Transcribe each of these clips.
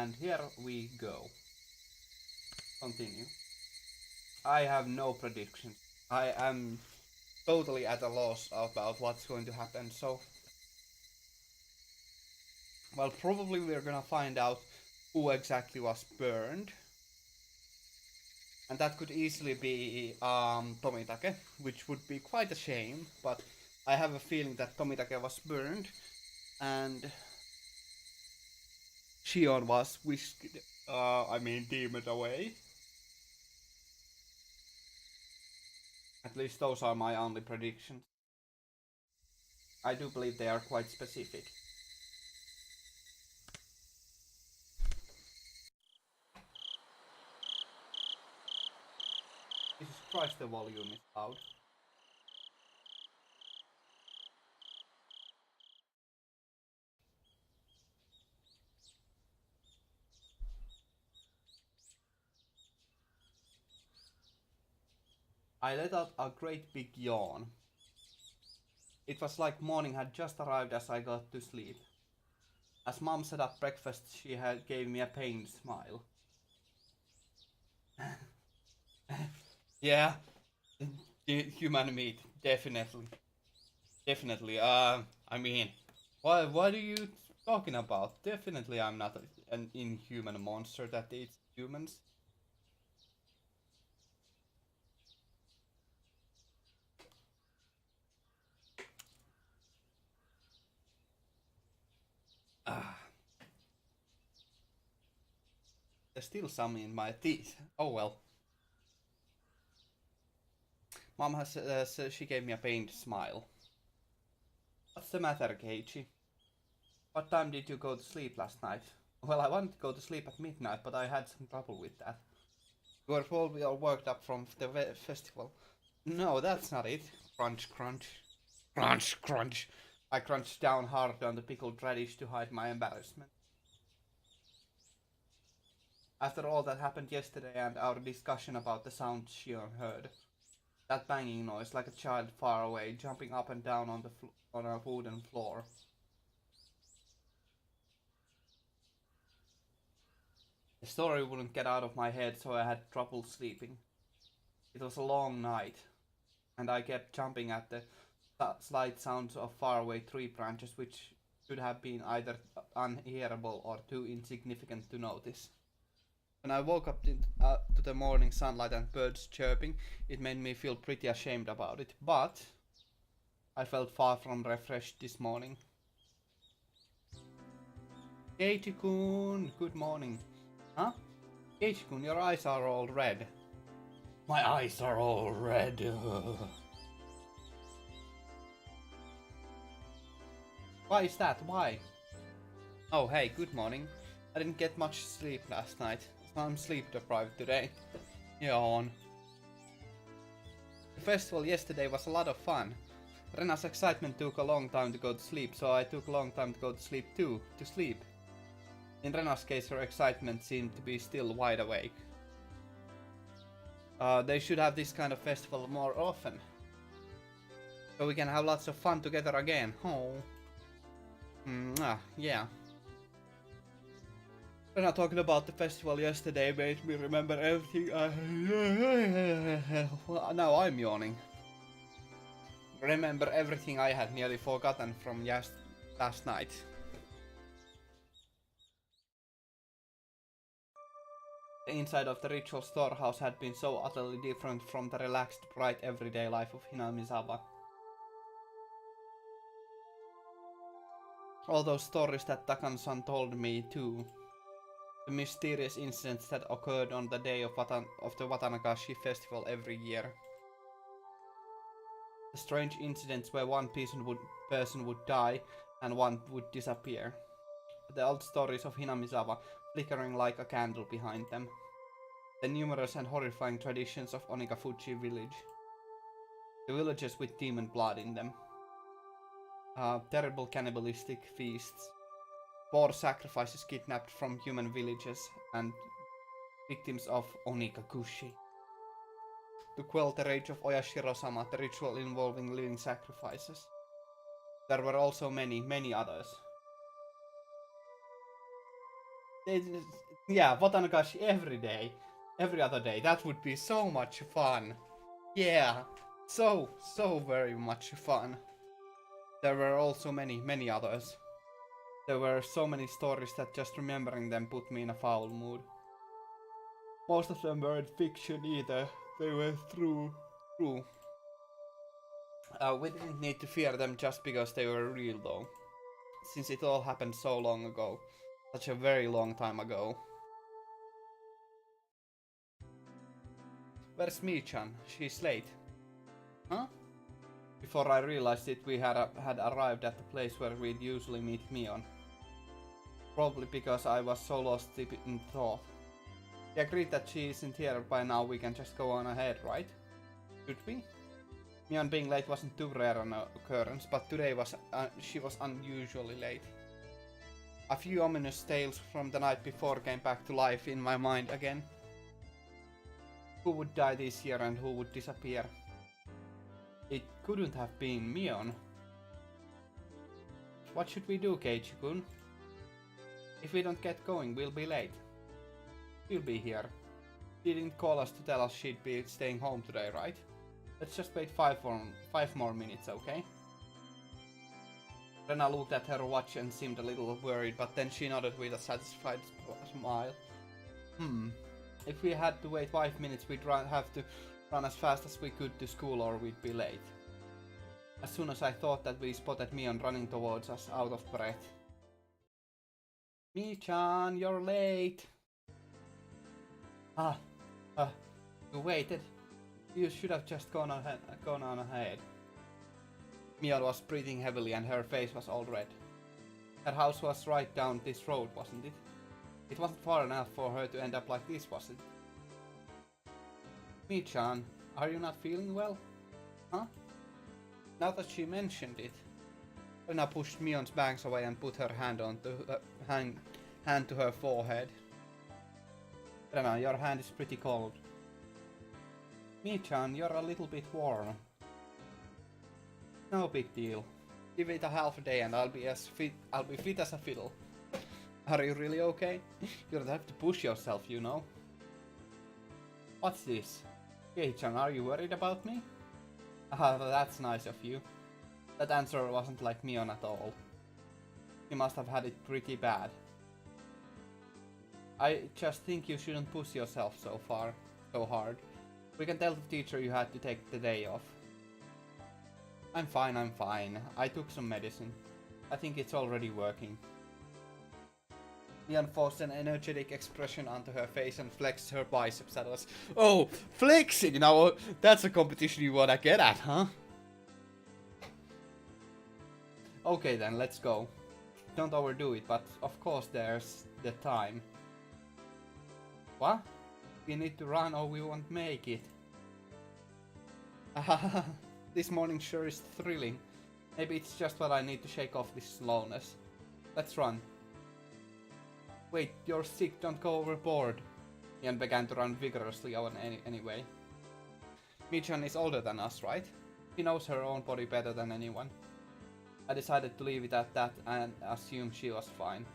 And here we go. Continue. I have no predictions. I am totally at a loss about what's going to happen. So, well, probably we're gonna find out who exactly was burned. And that could easily be Tomitake, which would be quite a shame, but I have a feeling that Tomitake was burned and Shion was whisked, demoned away. At least those are my only predictions. I do believe they are quite specific. Jesus Christ, the volume is loud. I let out a great big yawn. It was like morning had just arrived as I got to sleep. As mom set up breakfast, she gave me a pained smile. Yeah, human meat, definitely. Definitely. What are you talking about? Definitely, I'm not an inhuman monster that eats humans. Ah, there's still some in my teeth. Oh well. Mom she gave me a pained smile. What's the matter, Keiichi? What time did you go to sleep last night? Well, I wanted to go to sleep at midnight, but I had some trouble with that. You were probably all worked up from the festival. No, that's not it. Crunch, crunch. Crunch, crunch. I crunched down hard on the pickled radish to hide my embarrassment. After all that happened yesterday and our discussion about the sound Shion heard, that banging noise like a child far away, jumping up and down on on a wooden floor. The story wouldn't get out of my head, so I had trouble sleeping. It was a long night, and I kept jumping at the slight sounds of faraway tree branches which should have been either unhearable or too insignificant to notice. When I woke up to the morning sunlight and birds chirping, it made me feel pretty ashamed about it, but I felt far from refreshed this morning. Keiichi-kun, good morning. Huh? Keiichi-kun, your eyes are all red. My eyes are all red. Why is that? Why? Oh, hey, good morning. I didn't get much sleep last night, so I'm sleep deprived today. Yawn. The festival yesterday was a lot of fun. Rena's excitement took a long time to go to sleep, so I took a long time to go to sleep too, to sleep. In Rena's case, her excitement seemed to be still wide awake. They should have this kind of festival more often. So we can have lots of fun together again. Oh. Yeah. Rena talking about the festival yesterday made me remember everything well, now I'm yawning. Remember everything I had nearly forgotten from last night. The inside of the ritual storehouse had been so utterly different from the relaxed, bright everyday life of Hinamizawa. All those stories that Takan-san told me too. The mysterious incidents that occurred on the day of the Watanagashi festival every year. The strange incidents where one person would die and one would disappear. The old stories of Hinamizawa flickering like a candle behind them. The numerous and horrifying traditions of Onikafuji village. The villages with demon blood in them. Terrible cannibalistic feasts. War sacrifices kidnapped from human villages and victims of Onikakushi. To quell the rage of Oyashiro-sama, the ritual involving living sacrifices. There were also many, many others. Yeah, Watanagashi every day. Every other day. That would be so much fun. Yeah. So very much fun. There were also many others. There were so many stories that just remembering them put me in a foul mood. Most of them weren't fiction either. They were true. We didn't need to fear them just because they were real though. Since it all happened so long ago. Such a very long time ago. Where's Mi-chan? She's late. Huh? Before I realized it, we had arrived at the place where we'd usually meet Mion. Probably because I was so lost in thought. We agreed that she isn't here by now, we can just go on ahead, right? Should we? Mion being late wasn't too rare an occurrence, but today she was unusually late. A few ominous tales from the night before came back to life in my mind again. Who would die this year and who would disappear? It couldn't have been Mion. What should we do, Keiichi-kun? If we don't get going, we'll be late. She'll be here. She didn't call us to tell us she'd be staying home today, right? Let's just wait 5 more minutes, okay? Rena looked at her watch and seemed a little worried, but then she nodded with a satisfied smile. If we had to wait 5 minutes, we'd have to run as fast as we could to school or we'd be late. As soon as I thought that, we spotted Mion running towards us, out of breath. Mi-chan, you're late! You waited. You should have just gone on ahead. Mion was breathing heavily and her face was all red. Her house was right down this road, wasn't it? It wasn't far enough for her to end up like this, was it? Mi-chan, are you not feeling well? Huh? Now that she mentioned it, Rena pushed Mion's bangs away and put her hand to her forehead. Rena, your hand is pretty cold. Mi-chan, you're a little bit warm. No big deal. Give it a half a day and I'll be fit as a fiddle. Are you really okay? You don't have to push yourself, you know. What's this? Kei-chan, are you worried about me? That's nice of you. That answer wasn't like Mion at all. She must have had it pretty bad. I just think you shouldn't push yourself so hard. We can tell the teacher you had to take the day off. I'm fine. I took some medicine. I think it's already working. Mion forced an energetic expression onto her face and flexed her biceps at us. Oh, flexing! Now that's a competition you wanna get at, huh? Okay then, let's go. Don't overdo it, but of course there's the time. What? We need to run or we won't make it. This morning sure is thrilling. Maybe it's just what I need to shake off this slowness. Let's run. Wait, you're sick, don't go overboard. Mion began to run vigorously anyway. Mi-chan is older than us, right? She knows her own body better than anyone. I decided to leave it at that and assume she was fine.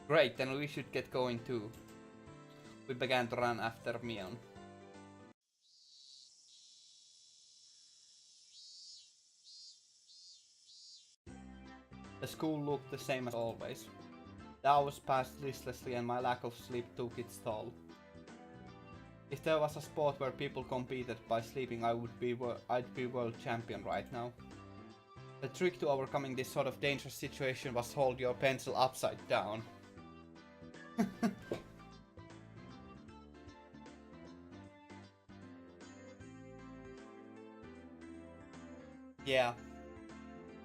Great, then we should get going too. We began to run after Mion. The school looked the same as always. The hours passed listlessly and my lack of sleep took its toll. If there was a sport where people competed by sleeping, I'd be world champion right now. The trick to overcoming this sort of dangerous situation was hold your pencil upside down. Yeah.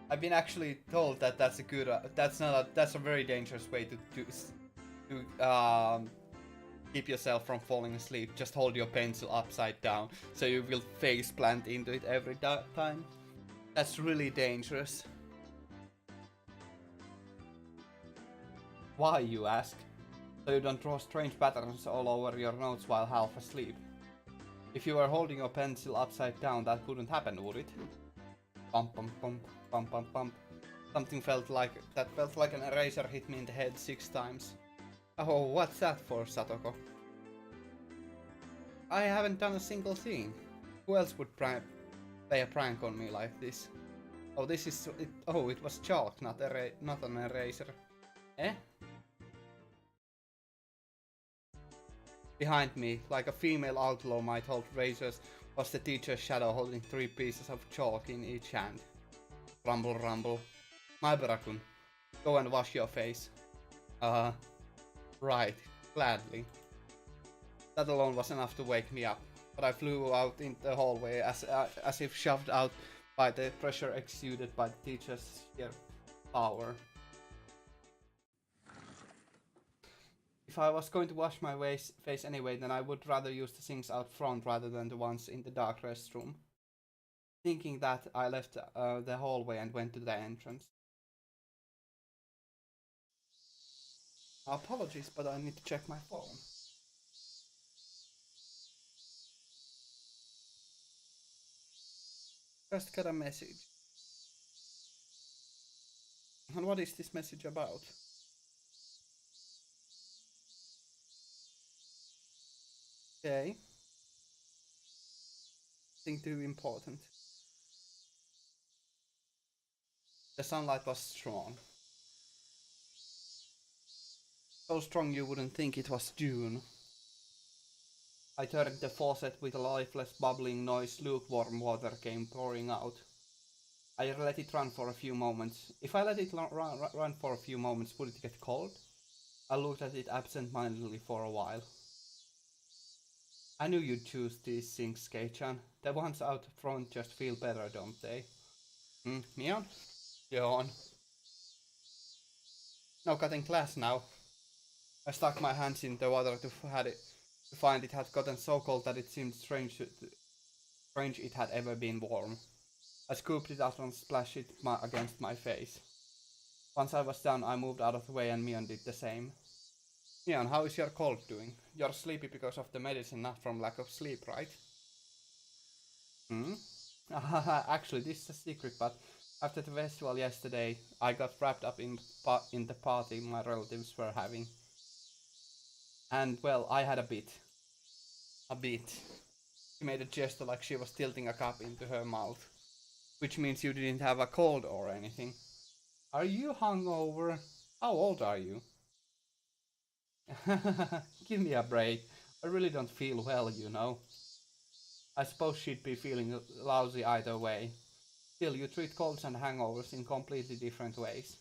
I've been actually told that that's a good, that's a very dangerous way to keep yourself from falling asleep. Just hold your pencil upside down, so you will face plant into it every time. That's really dangerous. Why, you ask? So you don't draw strange patterns all over your notes while half asleep. If you were holding your pencil upside down, that wouldn't happen, would it? Bump, bump, bump, bump, bump, bump. Something felt like an eraser hit me in the head 6 times. Oh, what's that for, Satoko? I haven't done a single thing. Who else would play a prank on me like this? Oh, this is... it was chalk, not an eraser. Eh? Behind me, like a female outlaw might hold razors, was the teacher's shadow holding 3 pieces of chalk in each hand. Rumble, rumble. Maibara-kun, go and wash your face. Right, gladly. That alone was enough to wake me up, but I flew out in the hallway as if shoved out by the pressure exuded by the teacher's sheer power. If I was going to wash my face anyway, then I would rather use the sinks out front rather than the ones in the dark restroom. Thinking that, I left the hallway and went to the entrance. Apologies, but I need to check my phone. Just got a message. And what is this message about? Okay. Nothing too important. The sunlight was strong. So strong you wouldn't think it was June. I turned the faucet with a lifeless bubbling noise. Lukewarm water came pouring out. I let it run for a few moments. If I let it run for a few moments, would it get cold? I looked at it absent-mindedly for a while. I knew you'd choose these things, Kei-chan. The ones out front just feel better, don't they? Mion? Yawn. No cutting class now. I stuck my hands in the water to find it had gotten so cold that it seemed strange it had ever been warm. I scooped it out and splashed it against my face. Once I was down, I moved out of the way and Mion did the same. Mion, how is your cold doing? You're sleepy because of the medicine, not from lack of sleep, right? Actually, this is a secret, but after the festival yesterday, I got wrapped up in the party my relatives were having. And, well, I had a bit. A bit. She made a gesture like she was tilting a cup into her mouth. Which means you didn't have a cold or anything. Are you hungover? How old are you? Give me a break. I really don't feel well, you know. I suppose she'd be feeling lousy either way. Still, you treat colds and hangovers in completely different ways.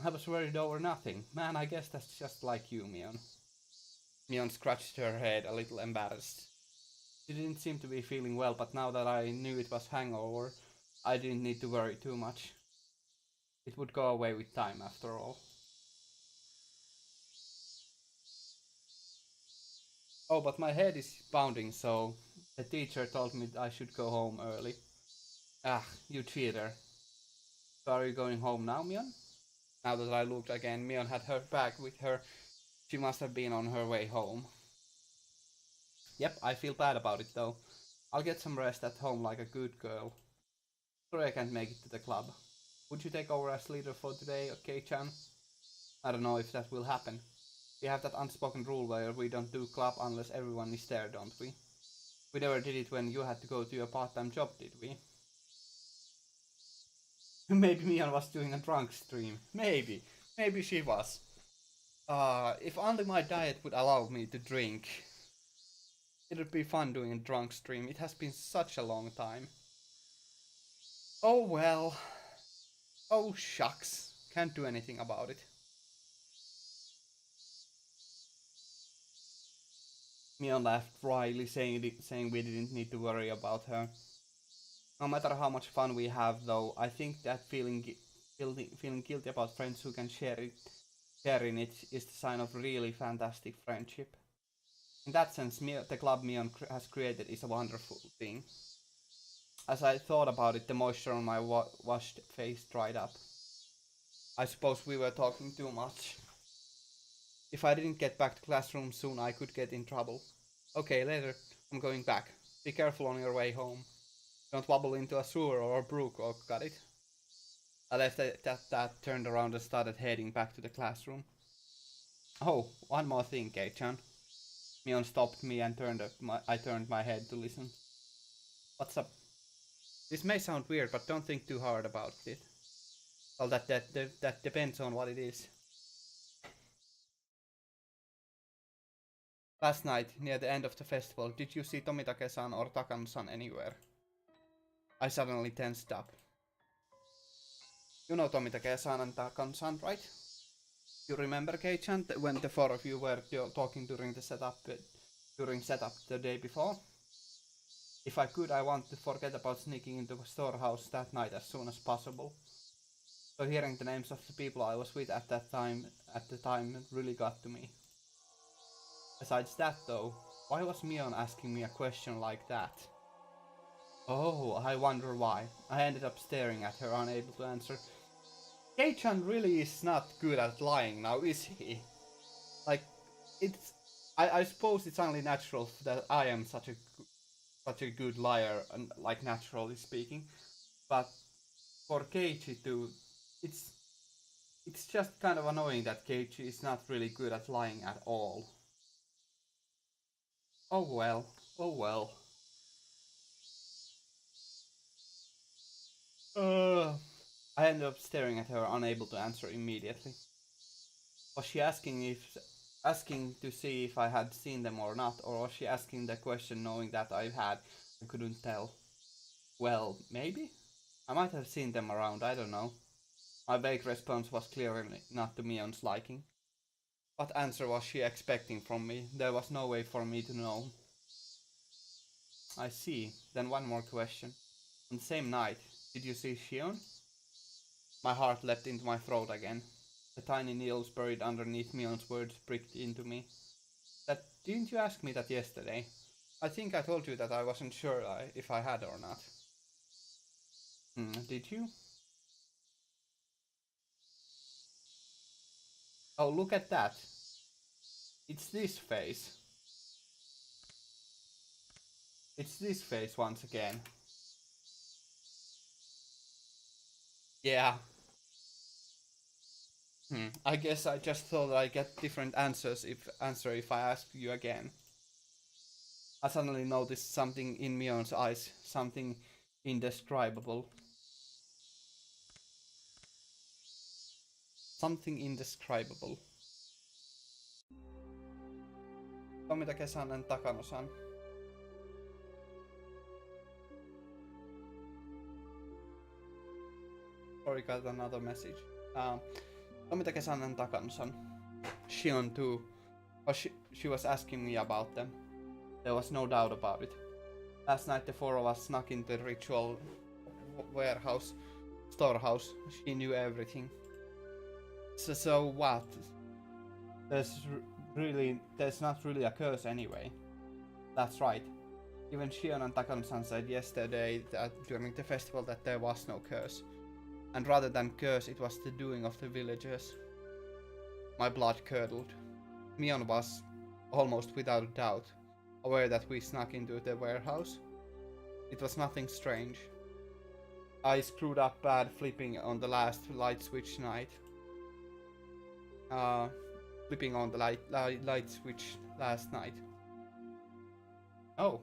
I was worried over nothing. Man, I guess that's just like you, Mion. Mion scratched her head, a little embarrassed. She didn't seem to be feeling well, but now that I knew it was hangover, I didn't need to worry too much. It would go away with time, after all. Oh, but my head is pounding, so the teacher told me I should go home early. Ah, you cheater. So are you going home now, Mion? Now that I looked again, Mion had her bag with her. She must have been on her way home. Yep, I feel bad about it though. I'll get some rest at home like a good girl. Sorry I can't make it to the club. Would you take over as leader for today, okay-chan? I don't know if that will happen. We have that unspoken rule where we don't do club unless everyone is there, don't we? We never did it when you had to go to your part-time job, did we? Maybe Mian was doing a drunk stream. Maybe. Maybe she was. If only my diet would allow me to drink. It would be fun doing a drunk stream. It has been such a long time. Oh well. Oh shucks. Can't do anything about it. Mion laughed wryly, saying we didn't need to worry about her. No matter how much fun we have, though, I think that feeling guilty about friends who can share in it is the sign of really fantastic friendship. In that sense, the club Mion has created is a wonderful thing. As I thought about it, the moisture on my washed face dried up. I suppose we were talking too much. If I didn't get back to classroom soon, I could get in trouble. Okay, later. I'm going back. Be careful on your way home. Don't wobble into a sewer or a brook, or got it? I left that, turned around and started heading back to the classroom. Oh, one more thing, Kei-chan. Mion stopped me and I turned my head to listen. What's up? This may sound weird, but don't think too hard about it. Well, that depends on what it is. Last night, near the end of the festival, did you see Tomitake-san or Takano-san anywhere? I suddenly tensed up. You know Tomitake-san and Takano-san, right? You remember, Kei-chan, when the four of you were talking during setup the day before? If I could, I want to forget about sneaking into the storehouse that night as soon as possible. So hearing the names of the people I was with at the time really got to me. Besides that though, why was Mion asking me a question like that? Oh, I wonder why. I ended up staring at her, unable to answer. Kei-chan really is not good at lying now, is he? Like, it's... I suppose it's only natural that I am such a good liar, and like naturally speaking. But for Keiichi to... It's just kind of annoying that Keiichi is not really good at lying at all. Oh well, oh well. I ended up staring at her, unable to answer immediately. Was she asking to see if I had seen them or not, or was she asking the question knowing that I had and couldn't tell? Well, maybe? I might have seen them around, I don't know. My vague response was clearly not to Mion's liking. What answer was she expecting from me? There was no way for me to know. I see. Then one more question. On the same night, did you see Shion? My heart leapt into my throat again. The tiny needles buried underneath Mion's words pricked into me. Didn't you ask me that yesterday? I think I told you that I wasn't sure if I had or not. Did you? Oh, look at that. It's this face. It's this face once again. Yeah. I guess I just thought I'd get different answers if I asked you again. I suddenly noticed something in Mion's eyes, something indescribable. Something indescribable. Tomitake-san and Takano-san. Sorry, got another message. Tomitake-san and Takano-san. Shion too. She was asking me about them. There was no doubt about it. Last night the four of us snuck into the ritual storehouse. She knew everything. So what? There's not really a curse anyway. That's right. Even Shion and Takano-san said yesterday that during the festival that there was no curse. And rather than curse, it was the doing of the villagers. My blood curdled. Mion was, almost without a doubt, aware that we snuck into the warehouse. It was nothing strange. I screwed up bad flipping on the last light switch night. Flipping on the light switch last night. Oh.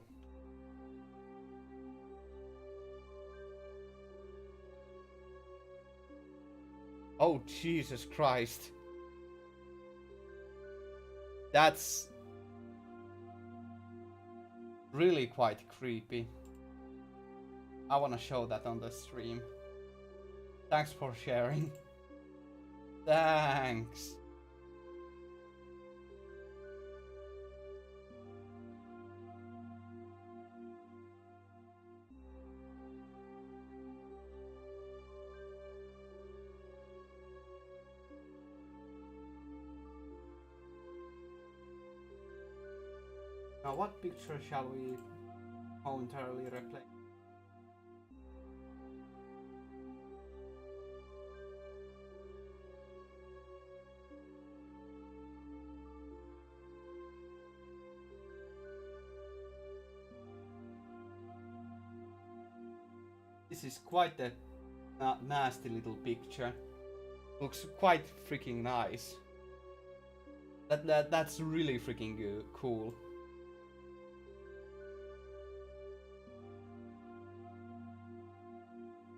Oh, Jesus Christ. That's really quite creepy. I wanna show that on the stream. Thanks for sharing. Thanks. Now what picture shall we momentarily replay? This is quite a nasty little picture. Looks quite freaking nice. That's really freaking cool.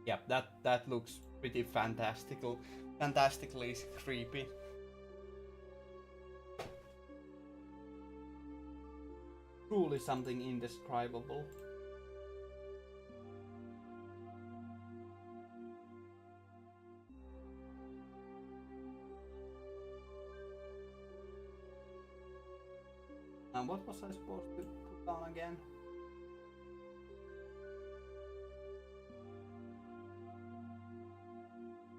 Yep, that looks pretty fantastically creepy. Truly something indescribable. And what was I supposed to put down again?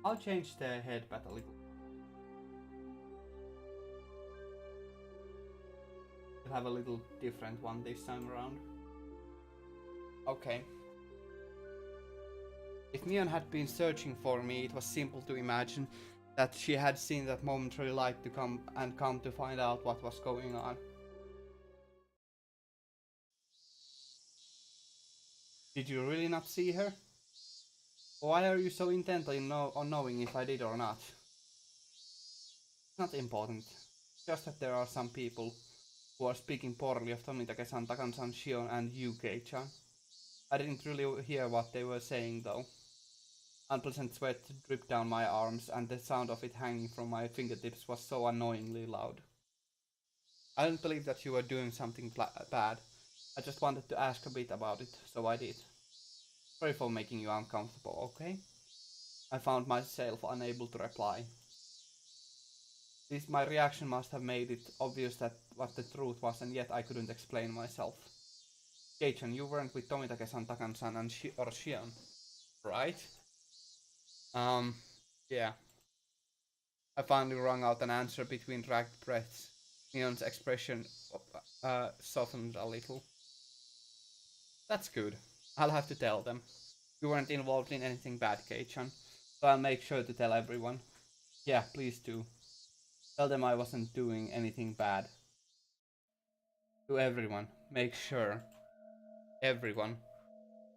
I'll change the headband a little. I'll have a little different one this time around. Okay. If Mion had been searching for me, it was simple to imagine that she had seen that momentary light to come to find out what was going on. Did you really not see her? Why are you so intent on knowing if I did or not? It's not important. Just that there are some people who are speaking poorly of Tomitake-san, Takan-san, Shion, and UK-chan. I didn't really hear what they were saying though. Unpleasant sweat dripped down my arms, and the sound of it hanging from my fingertips was so annoyingly loud. I didn't believe that you were doing something bad. I just wanted to ask a bit about it, so I did. Sorry for making you uncomfortable, okay? I found myself unable to reply. My reaction must have made it obvious that what the truth was, and yet I couldn't explain myself. Keichan, you weren't with Tomitake-san, Takan-san, and Shion, right? Yeah. I finally wrung out an answer between ragged breaths. Mion's expression softened a little. That's good. I'll have to tell them. You weren't involved in anything bad, Keichan, so I'll make sure to tell everyone. Yeah, please do. Tell them I wasn't doing anything bad. To everyone. Make sure. Everyone.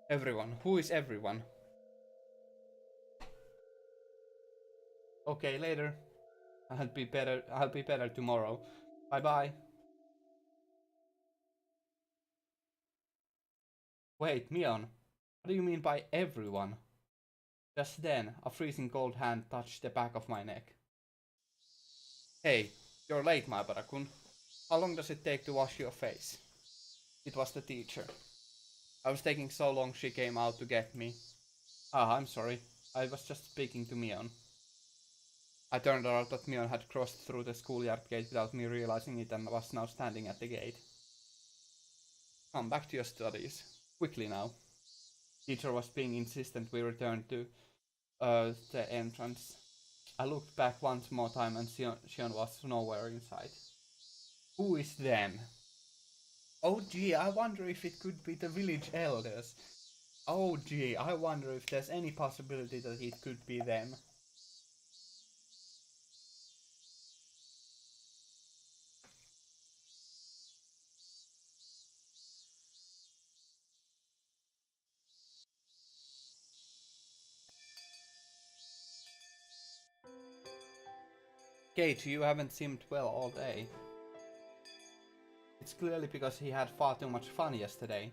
Everyone. Who is everyone? Okay, later. I'll be better tomorrow. Bye bye. Wait, Mion. What do you mean by everyone? Just then, a freezing cold hand touched the back of my neck. Hey, you're late, Maibara-kun. How long does it take to wash your face? It was the teacher. I was taking so long she came out to get me. Ah, I'm sorry. I was just speaking to Mion. I turned out that Mion had crossed through the schoolyard gate without me realizing it and was now standing at the gate. Come back to your studies. Quickly now. Teacher was being insistent we returned to the entrance. I looked back once more time and Shion was nowhere in sight. Who is them? Oh gee, I wonder if it could be the village elders. Oh gee, I wonder if there's any possibility that it could be them. Kate, you haven't seemed well all day. It's clearly because he had far too much fun yesterday.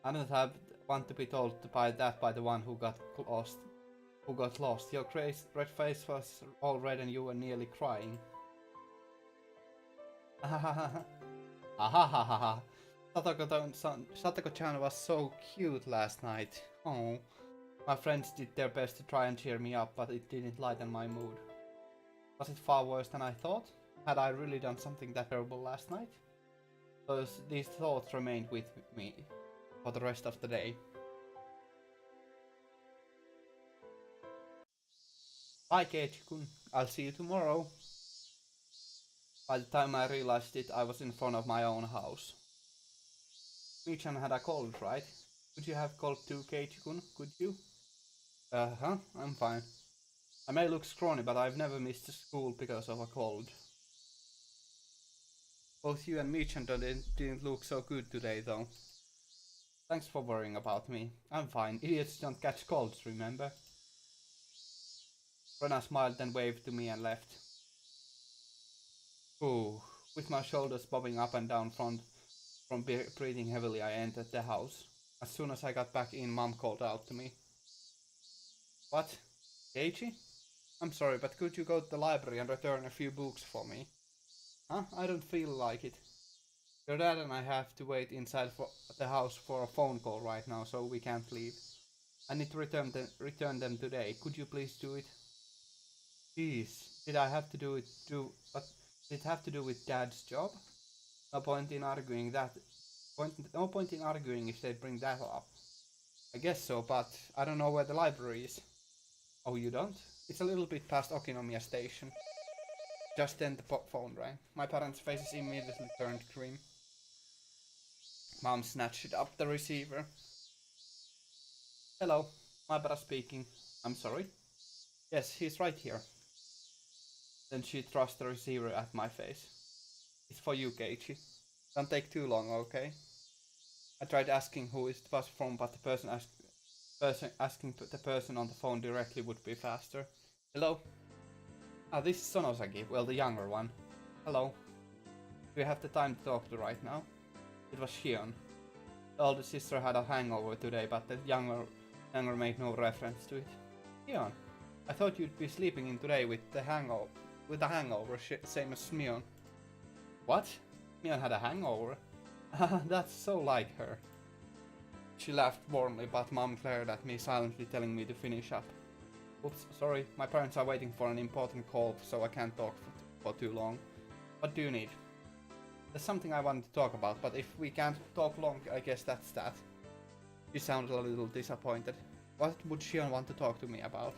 I don't want to be told by the one who got lost. Your red face was all red and you were nearly crying. Ahahaha. Satoko-chan was so cute last night. Oh, my friends did their best to try and cheer me up, but it didn't lighten my mood. Was it far worse than I thought? Had I really done something that terrible last night? These thoughts remained with me for the rest of the day. Bye, Keiichi-kun. I'll see you tomorrow. By the time I realized it, I was in front of my own house. Michan had a cold, right? Could you have called too, Keiichi-kun? Could you? Uh-huh, I'm fine. I may look scrawny, but I've never missed school because of a cold. Both you and Michan didn't look so good today, though. Thanks for worrying about me. I'm fine. Idiots don't catch colds, remember? Rena smiled and waved to me and left. Ooh, with my shoulders bobbing up and down from breathing heavily, I entered the house. As soon as I got back in, Mom called out to me. What? Keiichi? I'm sorry, but could you go to the library and return a few books for me? Huh? I don't feel like it. Your dad and I have to wait inside for the house for a phone call right now, so we can't leave. I need to return them today. Could you please do it? Jeez, did I have to do it? But did it have to do with Dad's job? No point in arguing that. No point in arguing if they bring that up. I guess so, but I don't know where the library is. Oh, you don't? It's a little bit past Okinomiya Station. Just then the phone rang. My parents' faces immediately turned grim. Mom snatched up the receiver. Hello, Maibara speaking. I'm sorry? Yes, he's right here. Then she thrust the receiver at my face. It's for you, Keiichi. Don't take too long, okay? I tried asking who it was from, but asking the person on the phone directly would be faster. Hello? Ah, this is Sonosaki, well, the younger one. Hello. Do you have the time to talk to right now? It was Shion. The older sister had a hangover today, but the younger made no reference to it. Shion, I thought you'd be sleeping in today with the hangover, same as Mion. What? Mion had a hangover? That's so like her. She laughed warmly, but Mom glared at me, silently telling me to finish up. Oops, sorry, my parents are waiting for an important call, so I can't talk for too long. What do you need? There's something I wanted to talk about, but if we can't talk long, I guess that's that. She sounded a little disappointed. What would Shion want to talk to me about?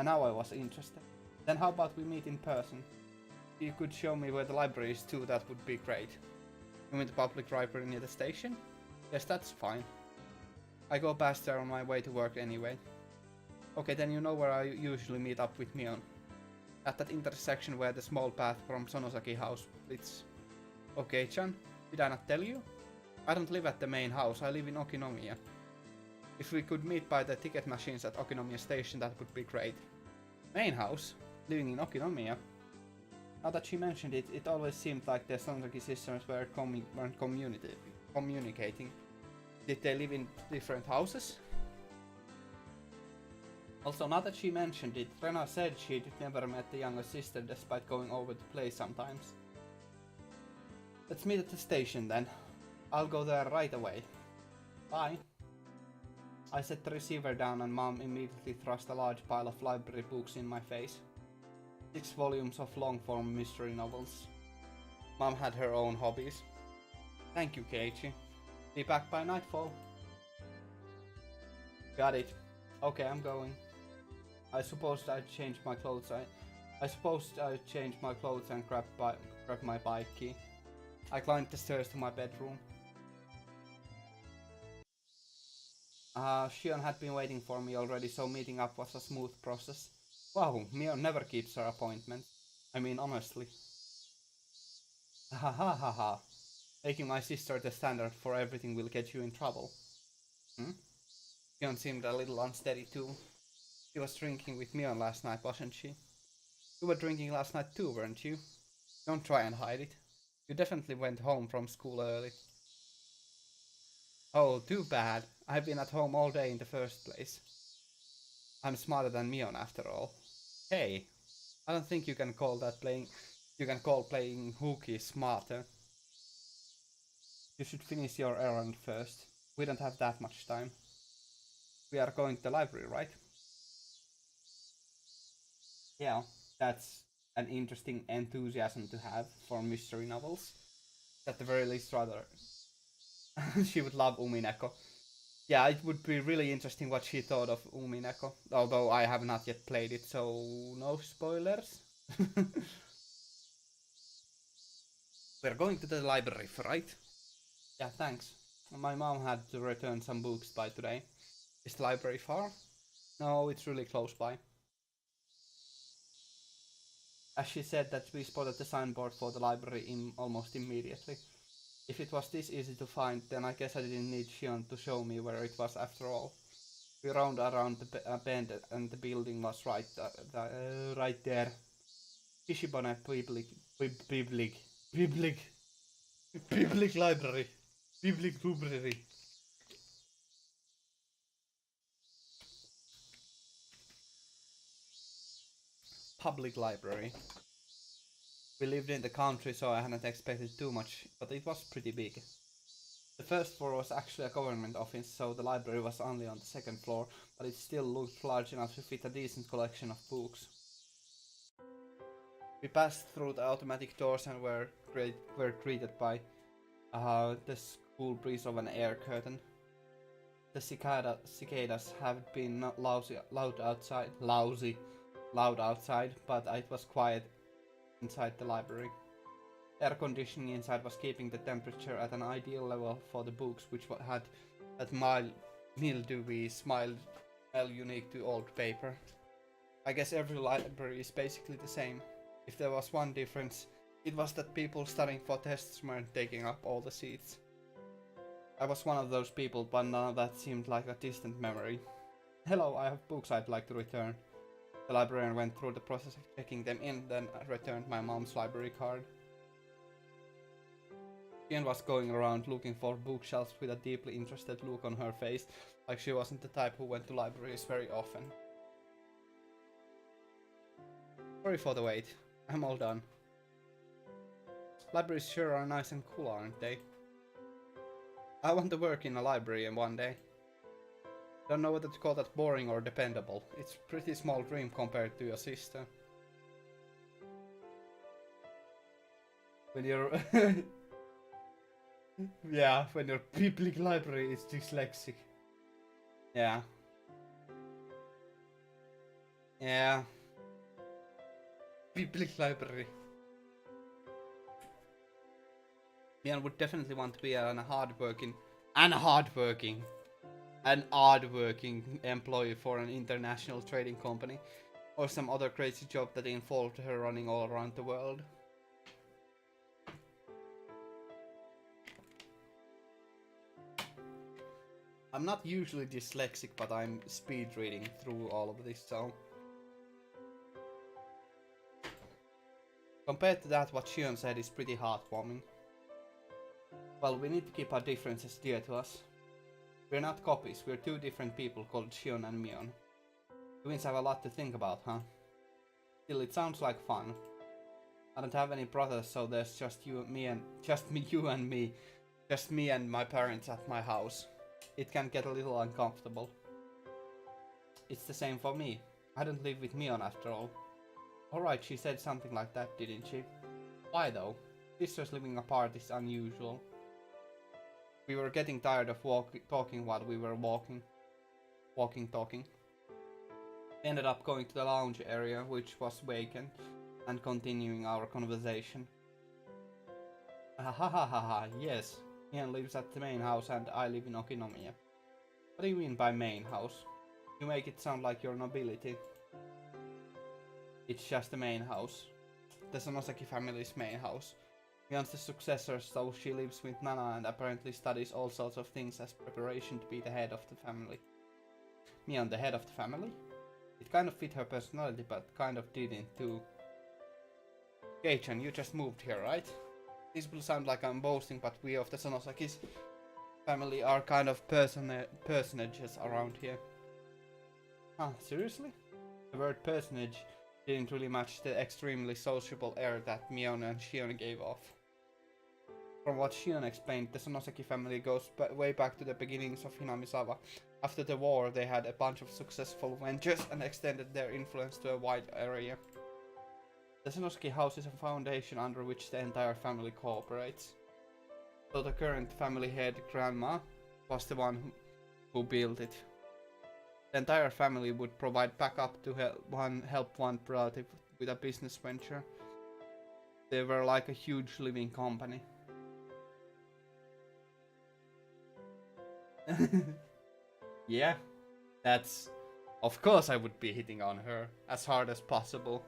Now I was interested. Then how about we meet in person? If you could show me where the library is too, that would be great. You mean the public library near the station? Yes, that's fine. I go past there on my way to work anyway. Okay, then you know where I usually meet up with Mion. At that intersection where the small path from Sonosaki house splits. Okay, Chan, did I not tell you? I don't live at the main house, I live in Okinomiya. If we could meet by the ticket machines at Okinomiya station, that would be great. Main house? Living in Okinomiya? Now that she mentioned it, it always seemed like the Sonosaki sisters weren't communicating. Did they live in different houses? Also, now that she mentioned it, Rena said she'd never met the younger sister despite going over to play sometimes. Let's meet at the station then. I'll go there right away. Bye. I set the receiver down and Mom immediately thrust a large pile of library books in my face. 6 volumes of long-form mystery novels. Mom had her own hobbies. Thank you, Keiichi. Be back by nightfall. Got it. Okay, I'm going. I supposed I'd change my clothes. I supposed I'd change my clothes and grab my bike key. I climbed the stairs to my bedroom. Shion had been waiting for me already, so meeting up was a smooth process. Wow, Mion never keeps her appointments. I mean, honestly. Ha ha ha ha. Making my sister the standard for everything will get you in trouble. Mion seemed a little unsteady too. She was drinking with Mion last night, wasn't she? You were drinking last night too, weren't you? Don't try and hide it. You definitely went home from school early. Oh, too bad. I've been at home all day in the first place. I'm smarter than Mion after all. Hey, I don't think you can call playing hooky smarter. You should finish your errand first. We don't have that much time. We are going to the library, right? Yeah, that's an interesting enthusiasm to have for mystery novels. At the very least, rather. She would love Umineko. Yeah, it would be really interesting what she thought of Umineko, although I have not yet played it, so no spoilers. We're going to the library, right? Yeah, thanks. My mom had to return some books by today. Is the library far? No, it's really close by. As she said that we spotted the signboard for the library almost immediately. If it was this easy to find, then I guess I didn't need Shion to show me where it was after all. We rounded around the bend and the building was right there. Ishibone Biblic. Biblic. Biblic library. Biblic library. Public library. We lived in the country, so I hadn't expected too much, but it was pretty big. The first floor was actually a government office, so the library was only on the second floor, but it still looked large enough to fit a decent collection of books. We passed through the automatic doors and were greeted by the cool breeze of an air curtain. The cicadas have been not loud outside, but it was quiet inside the library. Air conditioning inside was keeping the temperature at an ideal level for the books, which had that mild, mildewy smell unique to old paper. I guess every library is basically the same. If there was one difference, it was that people studying for tests weren't taking up all the seats. I was one of those people, but none of that seemed like a distant memory. Hello, I have books I'd like to return. The librarian went through the process of checking them in, then I returned my mom's library card. Ian was going around looking for bookshelves with a deeply interested look on her face, like she wasn't the type who went to libraries very often. Sorry for the wait. I'm all done. Libraries sure are nice and cool, aren't they? I want to work in a library one day. Don't know whether to call that boring or dependable. It's a pretty small dream compared to your sister. When you're... yeah, when your public library is dyslexic. Yeah. Yeah. Public library. Mian would definitely want to be an hardworking employee for an international trading company, or some other crazy job that involved her running all around the world. I'm not usually dyslexic, but I'm speed reading through all of this, so... Compared to that, what Shion said is pretty heartwarming. Well, we need to keep our differences dear to us. We're not copies, we're two different people called Shion and Mion. Twins have a lot to think about, huh? Still, it sounds like fun. I don't have any brothers, so there's just you and me. Just me and my parents at my house. It can get a little uncomfortable. It's the same for me. I don't live with Mion after all. Alright, she said something like that, didn't she? Why though? Sisters living apart is unusual. We were getting tired of talking while we were talking. We ended up going to the lounge area, which was vacant, and continuing our conversation. Yes. Ian lives at the main house and I live in Okinomiya. What do you mean by main house? You make it sound like you're nobility. It's just the main house. The Sonosaki family's main house. Mion's the successor, so she lives with Nana and apparently studies all sorts of things as preparation to be the head of the family. Mion, the head of the family? It kind of fit her personality, but kind of didn't too. Kei-chan, you just moved here, right? This will sound like I'm boasting, but we of the Sonosaki's family are kind of personages around here. Huh, seriously? The word personage didn't really match the extremely sociable air that Mion and Shion gave off. From what Shion explained, the Sonosaki family goes way back to the beginnings of Hinamizawa. After the war, they had a bunch of successful ventures and extended their influence to a wide area. The Sonosaki house is a foundation under which the entire family cooperates. So the current family head, Grandma, was the one who built it. The entire family would provide backup to help one relative with a business venture. They were like a huge living company. Yeah, that's... Of course I would be hitting on her as hard as possible.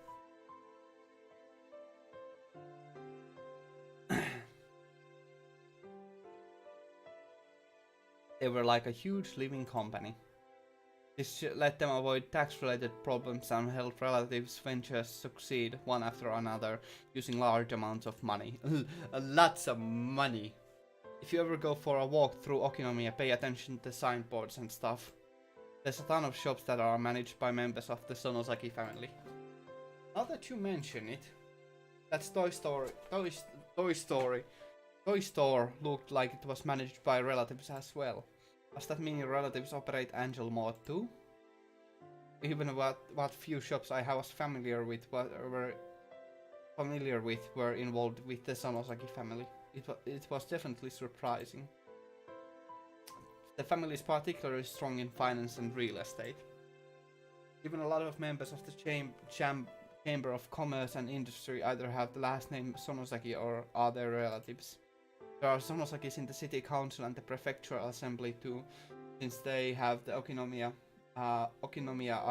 They were like a huge living company. This let them avoid tax-related problems and help relatives' ventures succeed one after another using large amounts of money. Lots of money. If you ever go for a walk through Okinomiya, pay attention to the signboards and stuff. There's a ton of shops that are managed by members of the Sonosaki family. Now that you mention it, that's Toy Store looked like it was managed by relatives as well. Does that mean your relatives operate Angel Mode too? Even what few shops I was familiar with were involved with the Sonosaki family. It was definitely surprising. The family is particularly strong in finance and real estate. Even a lot of members of the Chamber of Commerce and Industry either have the last name Sonosaki or are their relatives. There are Sonosakis in the city council and the prefectural assembly too, since they have the Okinomiya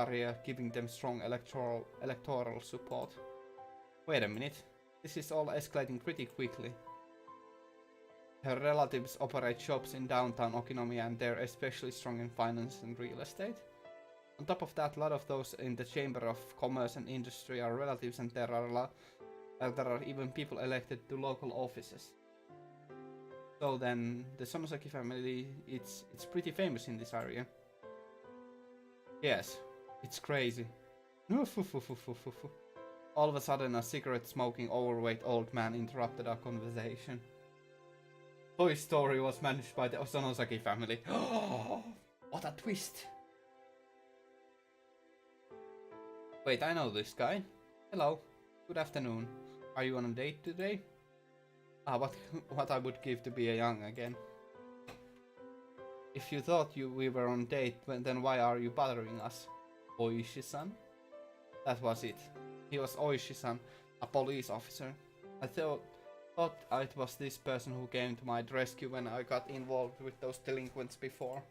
area giving them strong electoral support. Wait a minute, this is all escalating pretty quickly. Her relatives operate shops in downtown Okinomiya and they're especially strong in finance and real estate. On top of that, a lot of those in the Chamber of Commerce and Industry are relatives, and there are even people elected to local offices. So then, the Sonosaki family, it's pretty famous in this area. Yes, it's crazy. All of a sudden, a cigarette-smoking, overweight old man interrupted our conversation. Toy Story was managed by the Sonosaki family. What a twist! Wait, I know this guy. Hello, good afternoon. Are you on a date today? What I would give to be young again. If you thought we were on a date, then why are you bothering us? Oishi-san? That was it. He was Oishi-san, a police officer. I thought it was this person who came to my rescue when I got involved with those delinquents before.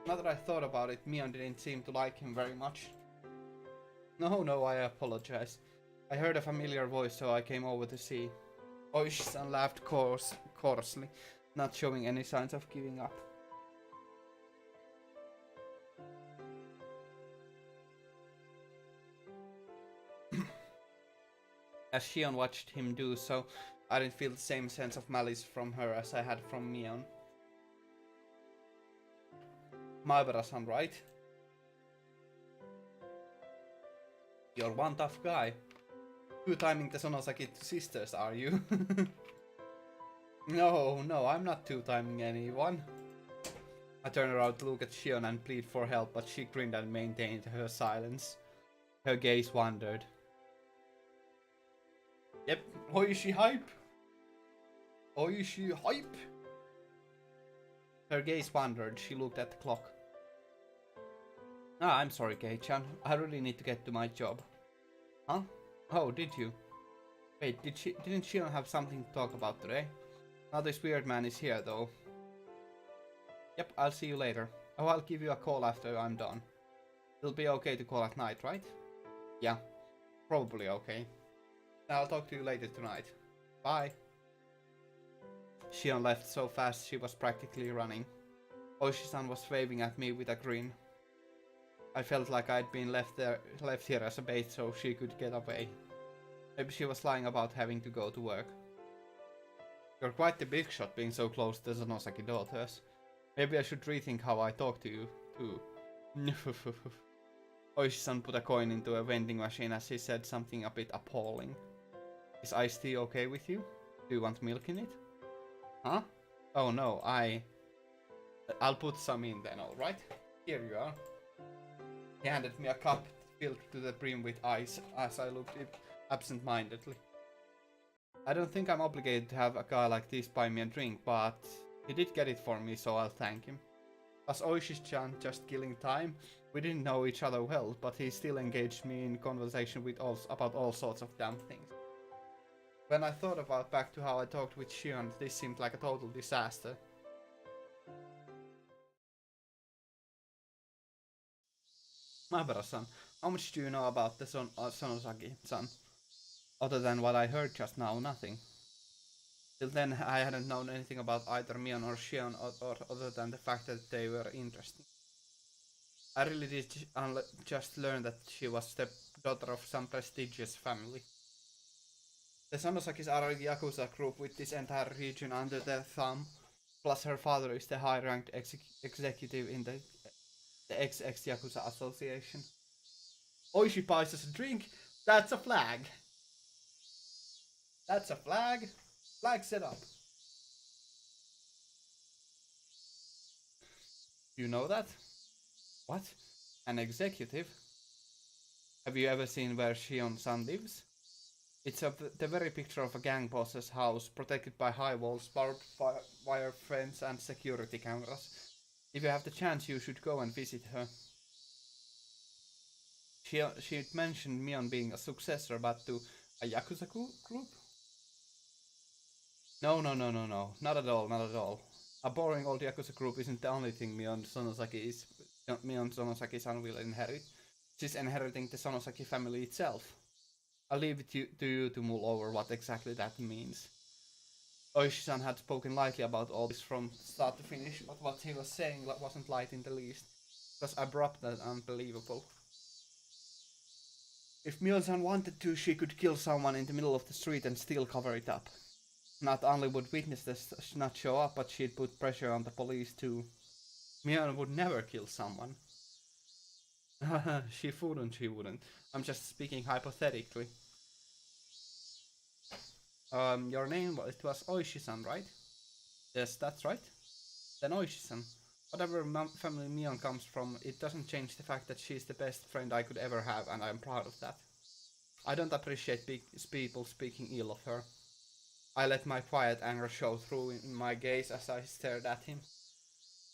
Now that I thought about it, Mion didn't seem to like him very much. No, I apologize. I heard a familiar voice, so I came over to see. Oishi-san laughed coarsely, not showing any signs of giving up. As Shion watched him do so, I didn't feel the same sense of malice from her as I had from Mion. Maibara-san, right? You're one tough guy. Two-timing the Sonosaki sisters, are you? No, I'm not two-timing anyone. I turned around to look at Shion and plead for help, but she grinned and maintained her silence. Her gaze wandered. Yep, Oishi hype! Oishi hype! Her gaze wandered, she looked at the clock. I'm sorry, Kei-chan. I really need to get to my job. Huh? Oh, did you? Wait, didn't Shion have something to talk about today? Now this weird man is here, though. Yep, I'll see you later. Oh, I'll give you a call after I'm done. It'll be okay to call at night, right? Yeah, probably okay. I'll talk to you later tonight. Bye. Shion left so fast she was practically running. Oishi-san was waving at me with a grin. I felt like I'd been left here as a bait so she could get away. Maybe she was lying about having to go to work. You're quite the big shot being so close to the Sonosaki daughters. Maybe I should rethink how I talk to you, too. Oishi-san put a coin into a vending machine as he said something a bit appalling. Is iced tea okay with you? Do you want milk in it? Huh? Oh no, I'll put some in then, alright? Here you are. He handed me a cup filled to the brim with ice as I looked absent-mindedly. I don't think I'm obligated to have a guy like this buy me a drink, but he did get it for me, so I'll thank him. Was Oishi-chan just killing time? We didn't know each other well, but he still engaged me in conversation about all sorts of damn things. When I thought back to how I talked with Shion, this seemed like a total disaster. Maibara-san, how much do you know about the Sonosaki-san? Other than what I heard just now, nothing. Till then, I hadn't known anything about either Mion or Shion or other than the fact that they were interesting. I really did just learn that she was the daughter of some prestigious family. The Sonosakis are a Yakuza group with this entire region under their thumb, plus her father is the high-ranked executive in the XX Yakuza Association. Oishi buys us a drink. That's a flag. That's a flag. Flag set up. You know that? What? An executive? Have you ever seen where Shion-san lives? It's the very picture of a gang boss's house, protected by high walls, barbed wire fence, and security cameras. If you have the chance, you should go and visit her. She mentioned Mion being a successor, but to a Yakuza group? No, not at all, not at all. A boring old Yakuza group isn't the only thing Mion Sonosaki-san will inherit. She's inheriting the Sonosaki family itself. I'll leave it to you to mull over what exactly that means. Oishi-san had spoken lightly about all this from start to finish, but what he was saying wasn't light in the least. It was abrupt and unbelievable. If Mion-san wanted to, she could kill someone in the middle of the street and still cover it up. Not only would witnesses not show up, but she'd put pressure on the police too. Mion would never kill someone. She wouldn't. I'm just speaking hypothetically. Your name, it was Oishi-san, right? Yes, that's right. Then Oishi-san. Whatever family Mion comes from, it doesn't change the fact that she's the best friend I could ever have, and I'm proud of that. I don't appreciate people speaking ill of her. I let my quiet anger show through in my gaze as I stared at him.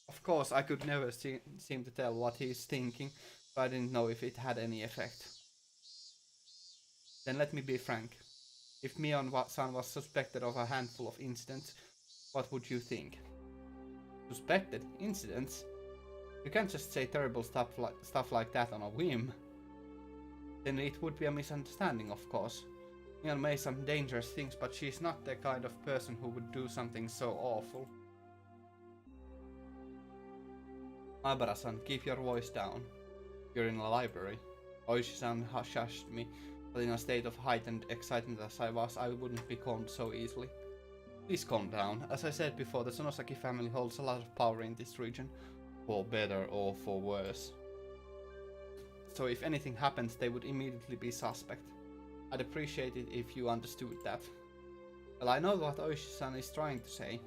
Of course, I could never seem to tell what he's thinking, but I didn't know if it had any effect. Then let me be frank. If Mion-san was suspected of a handful of incidents, what would you think? Suspected incidents? You can't just say terrible stuff like that on a whim. Then it would be a misunderstanding, of course. Mion may some dangerous things, but she's not the kind of person who would do something so awful. Maibara-san, keep your voice down. You're in a library. Oishi-san hushed me, but in a state of heightened excitement as I was, I wouldn't be calmed so easily. Please calm down. As I said before, the Sonosaki family holds a lot of power in this region, for better or for worse. So if anything happens, they would immediately be suspect. I'd appreciate it if you understood that. Well, I know what Oishi-san is trying to say.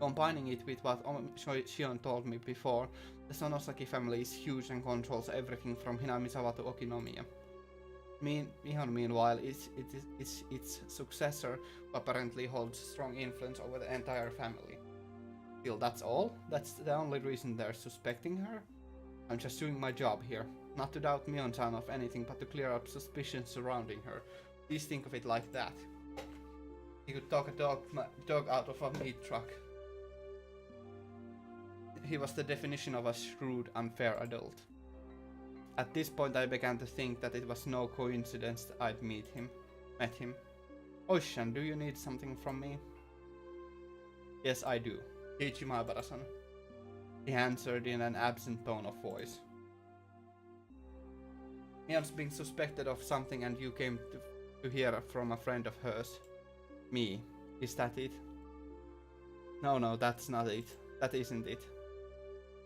Combining it with what Shion told me before, the Sonosaki family is huge and controls everything from Hinamizawa to Okinomiya. Mion, meanwhile, is its successor, who apparently holds strong influence over the entire family. Still, that's all? That's the only reason they're suspecting her? I'm just doing my job here. Not to doubt Mion-san of anything, but to clear up suspicions surrounding her. Please think of it like that. He could talk a dog out of a meat truck. He was the definition of a shrewd, unfair adult. At this point I began to think that it was no coincidence that I'd met him. Oishi-san, do you need something from me? Yes, I do. Keiichi Maibara-san. He answered in an absent tone of voice. Mion's being suspected of something and you came to hear from a friend of hers. Me. Is that it? No, that's not it. That isn't it.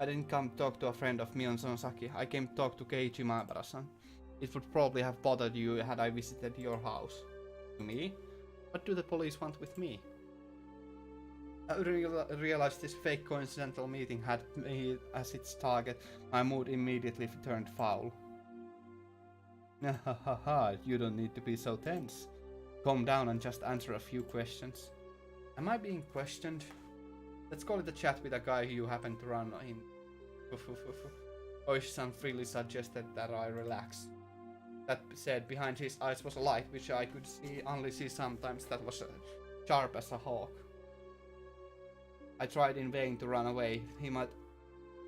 I didn't come to talk to a friend of Mion Sonosaki. I came to talk to Keiichi Maibara-san. It would probably have bothered you had I visited your house. To me? What do the police want with me? I realized this fake coincidental meeting had me as its target. My mood immediately turned foul. You don't need to be so tense. Calm down and just answer a few questions. Am I being questioned? Let's call it a chat with a guy who you happen to run in. Oishi-san freely suggested that I relax. That said, behind his eyes was a light which I could only see sometimes that was sharp as a hawk. I tried in vain to run away.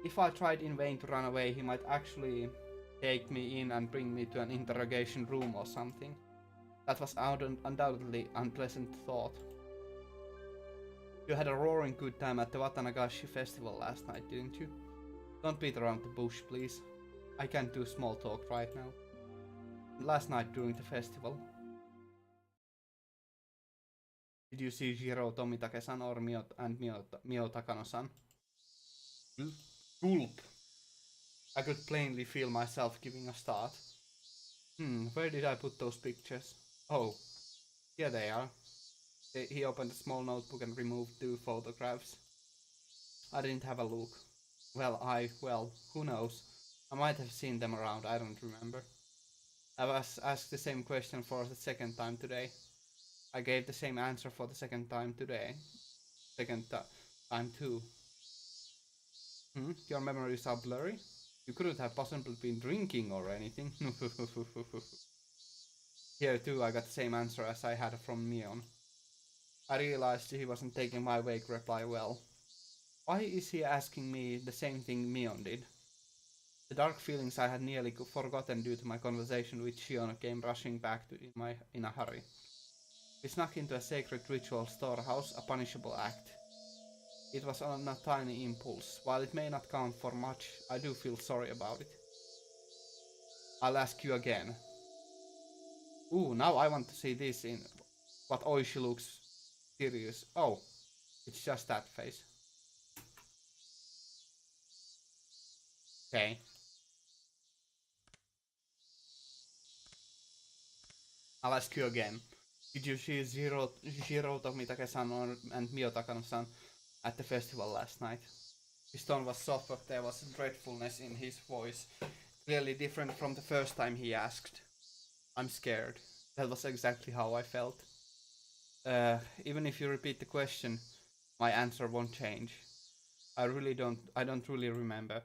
If I tried in vain to run away, he might actually take me in and bring me to an interrogation room or something. That was undoubtedly unpleasant thought. You had a roaring good time at the Watanagashi festival last night, didn't you? Don't beat around the bush, please. I can't do small talk right now. Last night during the festival. Did you see Jiro Tomitake-san or Mio Takano-san? Gulp. I could plainly feel myself giving a start. Where did I put those pictures? Oh, here they are. He opened a small notebook and removed 2 photographs. I didn't have a look. Well, who knows? I might have seen them around, I don't remember. I was asked the same question for the second time today. I gave the same answer for the second time today. Time too. Your memories are blurry? You couldn't have possibly been drinking or anything. Here too I got the same answer as I had from Mion. I realized he wasn't taking my vague reply well. Why is he asking me the same thing Mion did? The dark feelings I had nearly forgotten due to my conversation with Shion came rushing back in a hurry. We snuck into a sacred ritual storehouse, a punishable act. It was on a tiny impulse. While it may not count for much, I do feel sorry about it. I'll ask you again. Ooh, now I want to see this in what Oishi looks serious. Oh, it's just that face. Okay. I'll ask you again. Did you see Jiro Tomitake-san and Mio Takano-san at the festival last night? His tone was soft, but there was dreadfulness in his voice, clearly different from the first time he asked. I'm scared. That was exactly how I felt. Even if you repeat the question, my answer won't change. I don't really remember.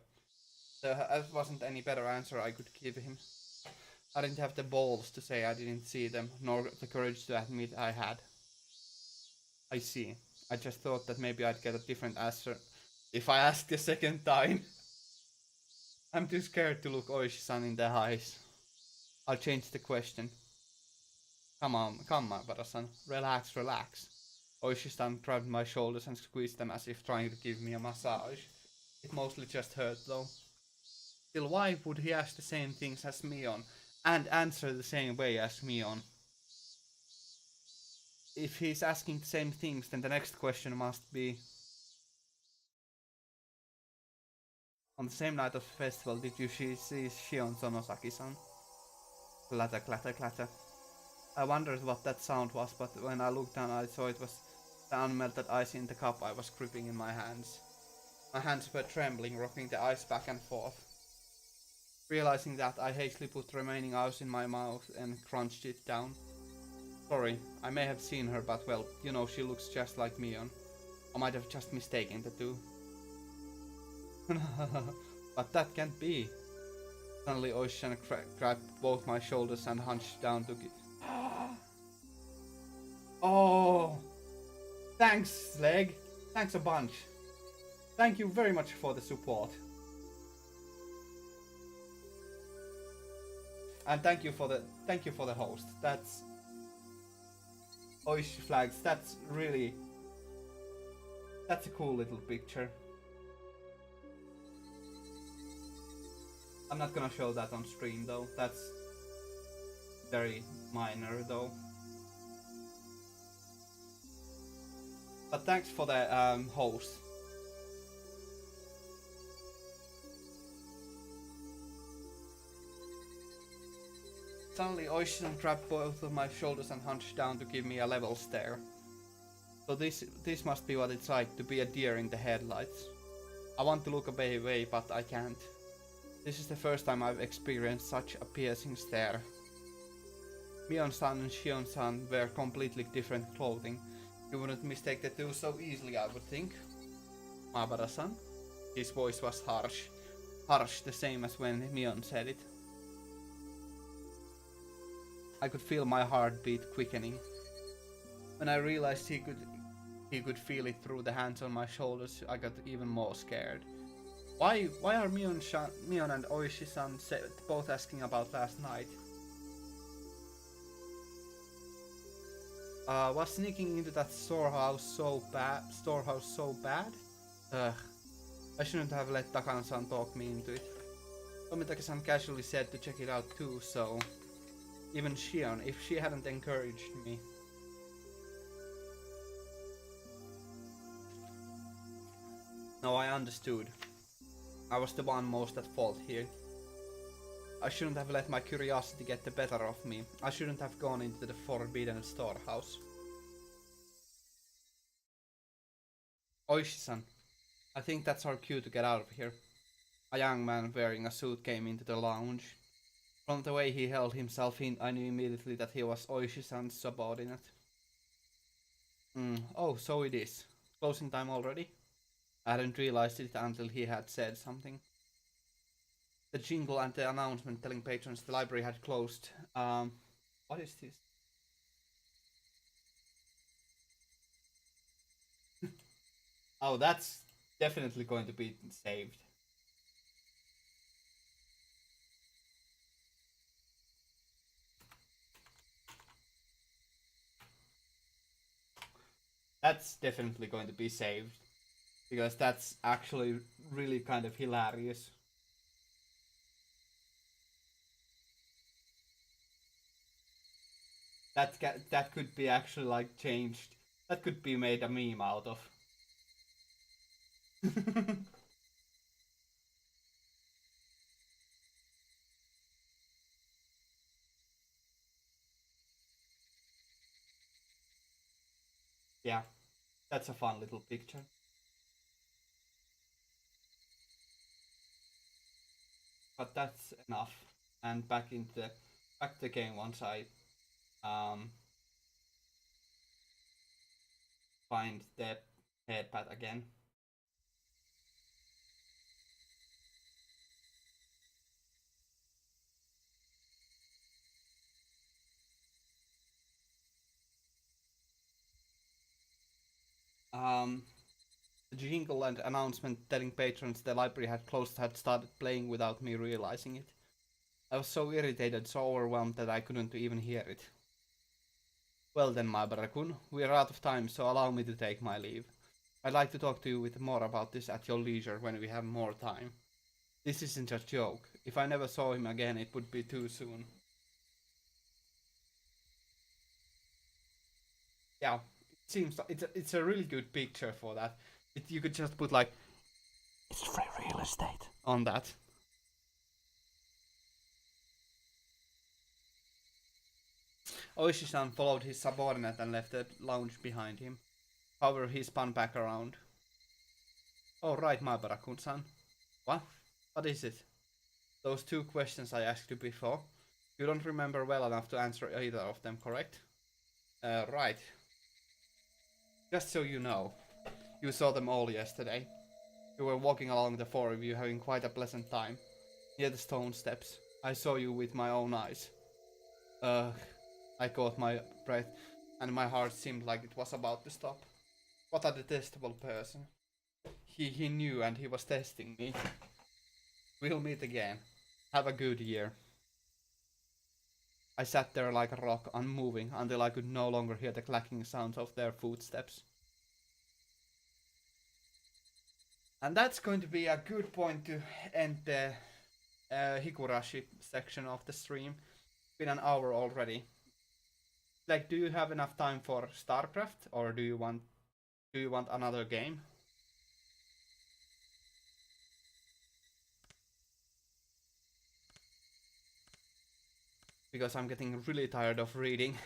There wasn't any better answer I could give him. I didn't have the balls to say I didn't see them, nor the courage to admit I had. I see. I just thought that maybe I'd get a different answer if I asked the second time. I'm too scared to look Oishi-san in the eyes. I'll change the question. Come on, Bara-san. Relax. Oishi-san grabbed my shoulders and squeezed them as if trying to give me a massage. It mostly just hurt though. Still, why would he ask the same things as Mion and answer the same way as Mion? If he's asking the same things, then the next question must be... On the same night of the festival, did you see Shion Sonosaki-san? Clatter, clatter, clatter. I wondered what that sound was, but when I looked down I saw it was the unmelted ice in the cup I was gripping in my hands. My hands were trembling, rocking the ice back and forth. Realizing that, I hastily put the remaining ice in my mouth and crunched it down. Sorry, I may have seen her, but well, you know, she looks just like Mion. I might have just mistaken the two. But that can't be. Suddenly Ocean grabbed both my shoulders and hunched down to get... Oh! Thanks, Leg! Thanks a bunch. Thank you very much for the support. And thank you for the host. That's... Oishi flags, that's really... That's a cool little picture. I'm not gonna show that on stream though, that's very minor though. But thanks for the host. Suddenly Ocean grabbed both of my shoulders and hunched down to give me a level stare. So this must be what it's like to be a deer in the headlights. I want to look away, but I can't. This is the first time I've experienced such a piercing stare. Mion-san and Shion-san wear completely different clothing. You wouldn't mistake the two so easily, I would think. Mabara-san? His voice was harsh. Harsh, the same as when Mion said it. I could feel my heartbeat quickening. When I realized he could feel it through the hands on my shoulders, I got even more scared. Why are Mion and Oishi-san both asking about last night? Was sneaking into that storehouse so bad? Ugh. I shouldn't have let Takano-san talk me into it. Tomitake-san casually said to check it out too, so even Shion, if she hadn't encouraged me. No, I understood. I was the one most at fault here. I shouldn't have let my curiosity get the better of me. I shouldn't have gone into the forbidden storehouse. Oishi-san, I think that's our cue to get out of here. A young man wearing a suit came into the lounge. From the way he held himself in, I knew immediately that he was Oishi-san's subordinate. Oh, so it is. Closing time already? I hadn't realized it until he had said something. The jingle and the announcement telling patrons the library had closed. What is this? Oh, that's definitely going to be saved. That's definitely going to be saved. Because that's actually really kind of hilarious. That could be actually like changed. That could be made a meme out of. Yeah, that's a fun little picture. But that's enough. And back to the game once I um find the headpad again. Um, the jingle and announcement telling patrons the library had closed had started playing without me realizing it. I was so irritated, so overwhelmed that I couldn't even hear it. Well then, my Barakun, we are out of time, so allow me to take my leave. I'd like to talk to you with more about this at your leisure when we have more time. This isn't a joke. If I never saw him again, it would be too soon. Yeah, it seems it's a really good picture for that. You could just put like it's free real estate on that. Oishi-san followed his subordinate and left the lounge behind him. However, he spun back around. Oh right, my Barakun-san. What? What is it? Those two questions I asked you before. You don't remember well enough to answer either of them, correct? Right. Just so you know, you saw them all yesterday. You were walking along the four of you having quite a pleasant time. Near the stone steps. I saw you with my own eyes. Ugh. I caught my breath, and my heart seemed like it was about to stop. What a detestable person. He knew and he was testing me. We'll meet again. Have a good year. I sat there like a rock, unmoving, until I could no longer hear the clacking sounds of their footsteps. And that's going to be a good point to end the Higurashi section of the stream. It's been an hour already. Like, do you have enough time for StarCraft, or do you want another game? Because I'm getting really tired of reading.